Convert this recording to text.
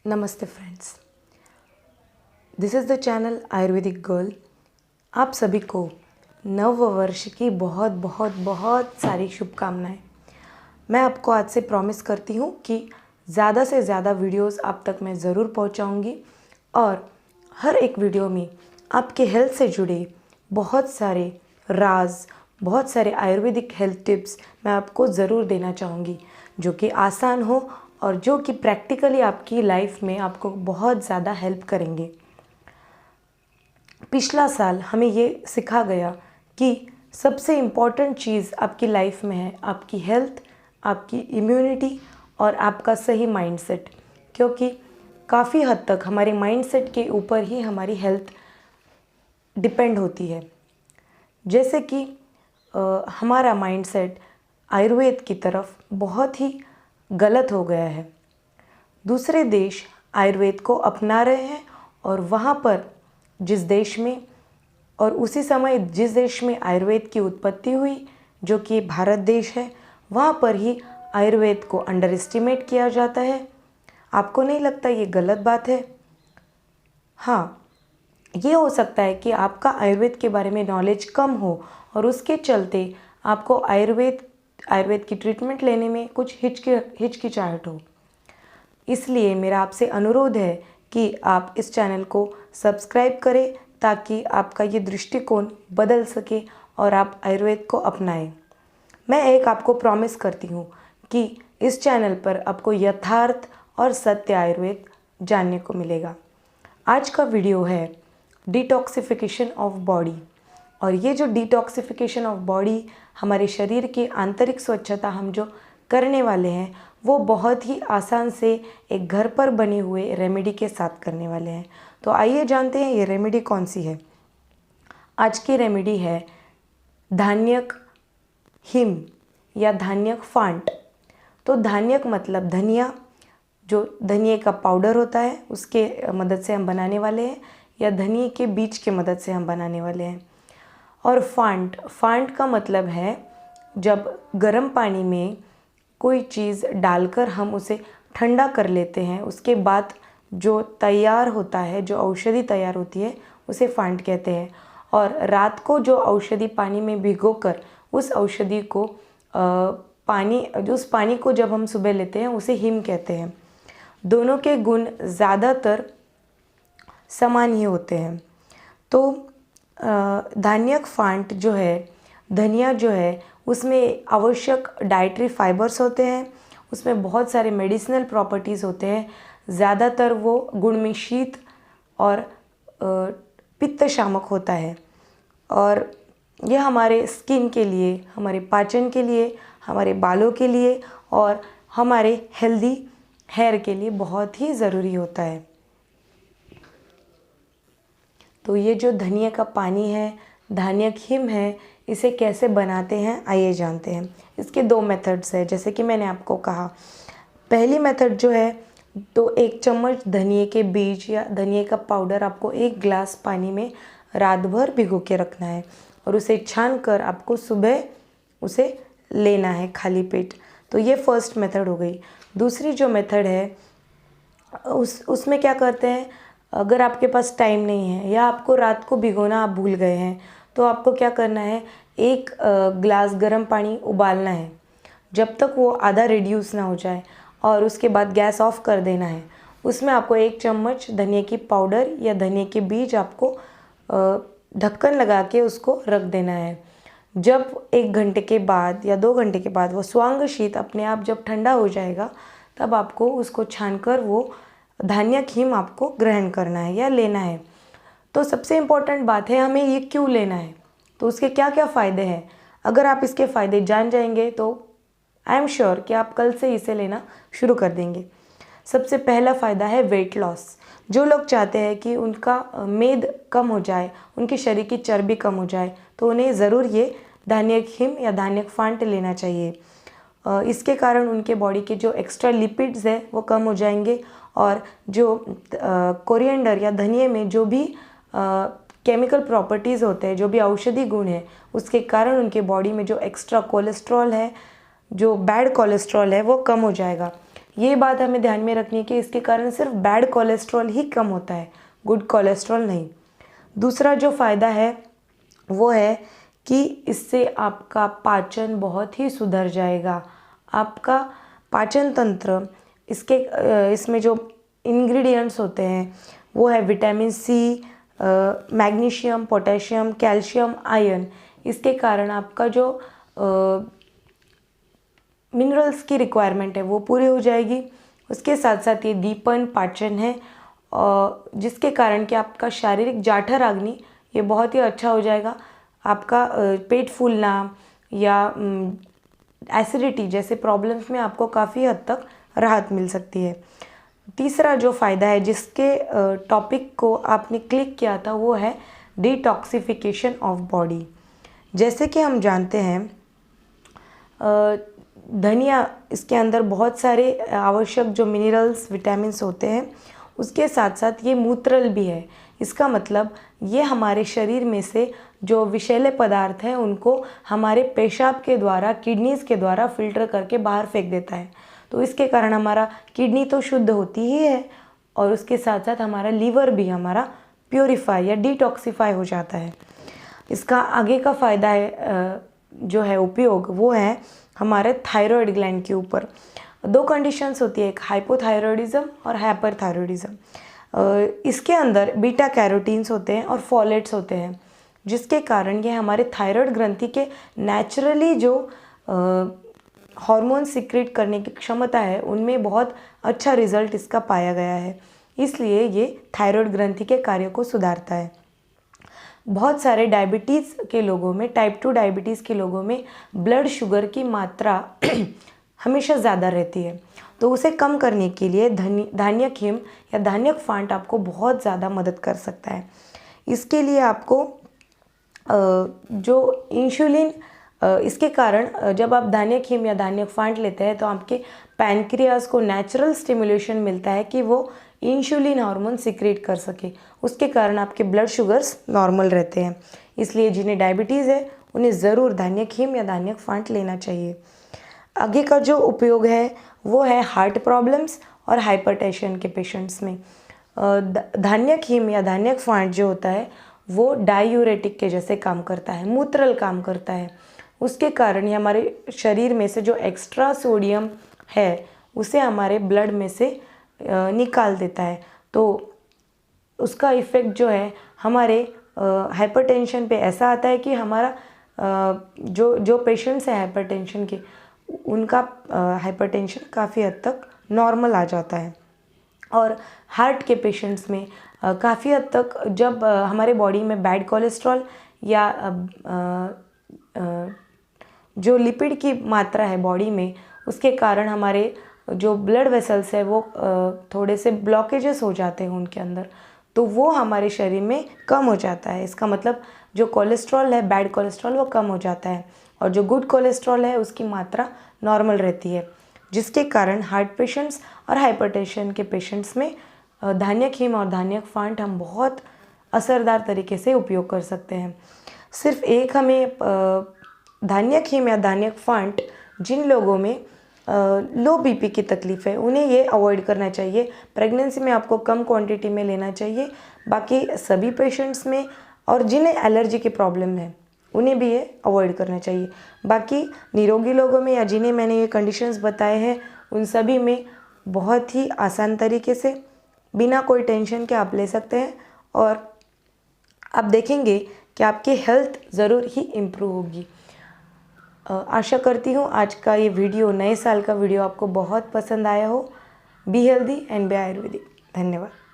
नमस्ते friends, this is the channel Ayurvedic girl. आप सभी को नव वर्ष की बहुत बहुत बहुत सारी शुभकामनाएं। मैं आपको आज से प्रॉमिस करती हूँ कि ज़्यादा से ज़्यादा वीडियोस आप तक मैं ज़रूर पहुँचाऊँगी और हर एक वीडियो में आपके हेल्थ से जुड़े बहुत सारे राज, बहुत सारे आयुर्वेदिक हेल्थ टिप्स मैं आपको ज़रूर देना चाहूँगी, जो कि आसान हो और जो कि प्रैक्टिकली आपकी लाइफ में आपको बहुत ज़्यादा हेल्प करेंगे। पिछला साल हमें ये सिखा गया कि सबसे इम्पॉर्टेंट चीज़ आपकी लाइफ में है आपकी हेल्थ, आपकी इम्यूनिटी और आपका सही माइंडसेट, क्योंकि काफ़ी हद तक हमारे माइंडसेट के ऊपर ही हमारी हेल्थ डिपेंड होती है। जैसे कि हमारा माइंडसेट आयुर्वेद की तरफ बहुत ही गलत हो गया है। दूसरे देश आयुर्वेद को अपना रहे हैं और वहाँ पर जिस देश में और उसी समय जिस देश में आयुर्वेद की उत्पत्ति हुई, जो कि भारत देश है, वहाँ पर ही आयुर्वेद को अंडर एस्टिमेट किया जाता है। आपको नहीं लगता ये गलत बात है? हाँ, ये हो सकता है कि आपका आयुर्वेद के बारे में नॉलेज कम हो और उसके चलते आपको आयुर्वेद की ट्रीटमेंट लेने में कुछ हिचकिचाहट हो। इसलिए मेरा आपसे अनुरोध है कि आप इस चैनल को सब्सक्राइब करें ताकि आपका ये दृष्टिकोण बदल सके और आप आयुर्वेद को अपनाएं। मैं एक आपको प्रॉमिस करती हूँ कि इस चैनल पर आपको यथार्थ और सत्य आयुर्वेद जानने को मिलेगा। आज का वीडियो है डिटॉक्सिफिकेशन ऑफ बॉडी, और ये जो डिटॉक्सिफिकेशन ऑफ बॉडी, हमारे शरीर की आंतरिक स्वच्छता हम जो करने वाले हैं वो बहुत ही आसान से एक घर पर बने हुए रेमेडी के साथ करने वाले हैं। तो आइए जानते हैं ये रेमेडी कौन सी है। आज की रेमेडी है धान्यक हिम या धान्यक फांट। तो धान्यक मतलब धनिया, जो धनिए का पाउडर होता है उसके मदद से हम बनाने वाले हैं, या धनिए के बीज के मदद से हम बनाने वाले हैं। और फांट का मतलब है जब गर्म पानी में कोई चीज़ डालकर हम उसे ठंडा कर लेते हैं, उसके बाद जो तैयार होता है, जो औषधि तैयार होती है, उसे फांट कहते हैं। और रात को जो औषधि पानी में भिगोकर उस औषधि को उस पानी को जब हम सुबह लेते हैं उसे हिम कहते हैं। दोनों के गुण ज़्यादातर समान ही होते हैं। तो धान्यक फांट जो है, धनिया जो है, उसमें आवश्यक डाइटरी फाइबर्स होते हैं, उसमें बहुत सारे मेडिसिनल प्रॉपर्टीज़ होते हैं। ज़्यादातर वो गुण में शीत और पित्त शामक होता है, और यह हमारे स्किन के लिए, हमारे पाचन के लिए, हमारे बालों के लिए और हमारे हेल्दी हेयर के लिए बहुत ही ज़रूरी होता है। तो ये जो धनिया का पानी है, धान्यक हिम है, इसे कैसे बनाते हैं आइए जानते हैं। इसके दो मेथड्स हैं, जैसे कि मैंने आपको कहा। पहली मेथड जो है, तो 1 चम्मच धनिए के बीज या धनिए का पाउडर आपको 1 गिलास पानी में रात भर भिगो के रखना है और उसे छान कर आपको सुबह उसे लेना है खाली पेट। तो ये फर्स्ट मेथड हो गई। दूसरी जो मेथड है उसमें क्या करते हैं, अगर आपके पास टाइम नहीं है या आपको रात को भिगोना आप भूल गए हैं, तो आपको क्या करना है, 1 गिलास गर्म पानी उबालना है जब तक वो आधा रिड्यूस ना हो जाए, और उसके बाद गैस ऑफ कर देना है। उसमें आपको 1 चम्मच धनिया की पाउडर या धनिया के बीज आपको ढक्कन लगा के उसको रख देना है। जब 1 घंटे के बाद या 2 घंटे के बाद वो स्वांग शीत अपने आप जब ठंडा हो जाएगा, तब आपको उसको छानकर वो धान्यक हिम आपको ग्रहण करना है या लेना है। तो सबसे इम्पॉर्टेंट बात है हमें ये क्यों लेना है, तो उसके क्या क्या फ़ायदे हैं। अगर आप इसके फ़ायदे जान जाएंगे तो आई एम श्योर कि आप कल से इसे लेना शुरू कर देंगे। सबसे पहला फ़ायदा है वेट लॉस। जो लोग चाहते हैं कि उनका मेद कम हो जाए, उनके शरीर की चर्बी कम हो जाए, तो उन्हें ज़रूर ये धान्यक हिम या धान्यक फांट लेना चाहिए। इसके कारण उनके बॉडी के जो एक्स्ट्रा लिपिड्स है वो कम हो जाएंगे, और जो कोरिएंडर या धनिए में जो भी केमिकल प्रॉपर्टीज़ होते हैं, जो भी औषधि गुण है, उसके कारण उनके बॉडी में जो एक्स्ट्रा कोलेस्ट्रॉल है, जो बैड कोलेस्ट्रॉल है, वो कम हो जाएगा। ये बात हमें ध्यान में रखनी है कि इसके कारण सिर्फ बैड कोलेस्ट्रॉल ही कम होता है, गुड कोलेस्ट्रॉल नहीं। दूसरा जो फ़ायदा है वो है कि इससे आपका पाचन बहुत ही सुधर जाएगा। आपका पाचन तंत्र, इसमें जो इंग्रेडिएंट्स होते हैं वो है vitamin C, magnesium, potassium, calcium, iron. इसके कारण आपका जो मिनरल्स की रिक्वायरमेंट है वो पूरी हो जाएगी। उसके साथ साथ ये दीपन पाचन है, जिसके कारण कि आपका शारीरिक जाठराग्नि ये बहुत ही अच्छा हो जाएगा। आपका पेट फूलना या एसिडिटी जैसे प्रॉब्लम्स में आपको काफ़ी हद तक राहत मिल सकती है। तीसरा जो फ़ायदा है जिसके टॉपिक को आपने क्लिक किया था वो है डिटॉक्सिफिकेशन ऑफ बॉडी। जैसे कि हम जानते हैं धनिया, इसके अंदर बहुत सारे आवश्यक जो मिनरल्स, विटामिन्स होते हैं, उसके साथ साथ ये मूत्रल भी है। इसका मतलब ये हमारे शरीर में से जो विषैले पदार्थ हैं उनको हमारे पेशाब के द्वारा, किडनीज़ के द्वारा फ़िल्टर करके बाहर फेंक देता है। तो इसके कारण हमारा किडनी तो शुद्ध होती ही है और उसके साथ साथ हमारा लीवर भी हमारा प्योरीफाई या डिटॉक्सिफाई हो जाता है। इसका आगे का फ़ायदा है जो है उपयोग, वो है हमारे थायराइड ग्लैंड के ऊपर। दो कंडीशंस होती है, एक हाइपोथायरॉयडिज्म और हाइपरथायरॉयडिज्म। इसके अंदर बीटा कैरोटीन्स होते हैं और फॉलेट्स होते हैं, जिसके कारण ये हमारे थायराइड ग्रंथि के नेचुरली जो हार्मोन सिक्रेट करने की क्षमता है उनमें बहुत अच्छा रिजल्ट इसका पाया गया है। इसलिए ये थायराइड ग्रंथि के कार्य को सुधारता है। बहुत सारे डायबिटीज़ के लोगों में, टाइप 2 डायबिटीज़ के लोगों में ब्लड शुगर की मात्रा हमेशा ज़्यादा रहती है। तो उसे कम करने के लिए धान्यक हिम या धान्यक फांट आपको बहुत ज़्यादा मदद कर सकता है। इसके लिए आपको जो इंसुलिन, इसके कारण जब आप धान्यक हिम या धान्यक फांट लेते हैं तो आपके पैनक्रियाज को नेचुरल स्टिमुलेशन मिलता है कि वो इंसुलिन हार्मोन सिक्रेट कर सके। उसके कारण आपके ब्लड शुगर्स नॉर्मल रहते हैं। इसलिए जिन्हें डायबिटीज़ है उन्हें ज़रूर धान्यक हिम या धान्यक फांट लेना चाहिए। आगे का जो उपयोग है वो है हार्ट प्रॉब्लम्स और हाइपरटेंशन के पेशेंट्स में। धान्यक हिम या धान्यक फांट जो होता है वो डायूरेटिक के जैसे काम करता है, मूत्रल काम करता है। उसके कारण ही हमारे शरीर में से जो एक्स्ट्रा सोडियम है उसे हमारे ब्लड में से निकाल देता है। तो उसका इफ़ेक्ट जो है हमारे हाइपरटेंशन पे ऐसा आता है कि हमारा जो पेशेंट्स हैं हाइपरटेंशन के, उनका हाइपरटेंशन काफ़ी हद तक नॉर्मल आ जाता है। और हार्ट के पेशेंट्स में काफ़ी हद तक जब हमारे बॉडी में बैड कोलेस्ट्रॉल या जो लिपिड की मात्रा है बॉडी में, उसके कारण हमारे जो ब्लड वेसल्स है वो थोड़े से ब्लॉकेजेस हो जाते हैं उनके अंदर, तो वो हमारे शरीर में कम हो जाता है। इसका मतलब जो कोलेस्ट्रॉल है, बैड कोलेस्ट्रॉल, वो कम हो जाता है और जो गुड कोलेस्ट्रॉल है उसकी मात्रा नॉर्मल रहती है, जिसके कारण हार्ट पेशेंट्स और हाइपरटेंशन के पेशेंट्स में धान्यक हिम और धान्यक फांट हम बहुत असरदार तरीके से उपयोग कर सकते हैं। सिर्फ एक हमें धान्यक हिम या धान्यक फांट जिन लोगों में लो बीपी की तकलीफ़ है उन्हें ये अवॉइड करना चाहिए। प्रेगनेंसी में आपको कम क्वांटिटी में लेना चाहिए। बाकी सभी पेशेंट्स में और जिन्हें एलर्जी की प्रॉब्लम है उन्हें भी ये अवॉइड करना चाहिए। बाकी निरोगी लोगों में या जिन्हें मैंने ये कंडीशंस बताए हैं उन सभी में बहुत ही आसान तरीके से बिना कोई टेंशन के आप ले सकते हैं और आप देखेंगे कि आपकी हेल्थ ज़रूर ही इम्प्रूव होगी। आशा करती हूँ आज का ये वीडियो, नए साल का वीडियो, आपको बहुत पसंद आया हो। Be healthy and be Ayurvedic. धन्यवाद।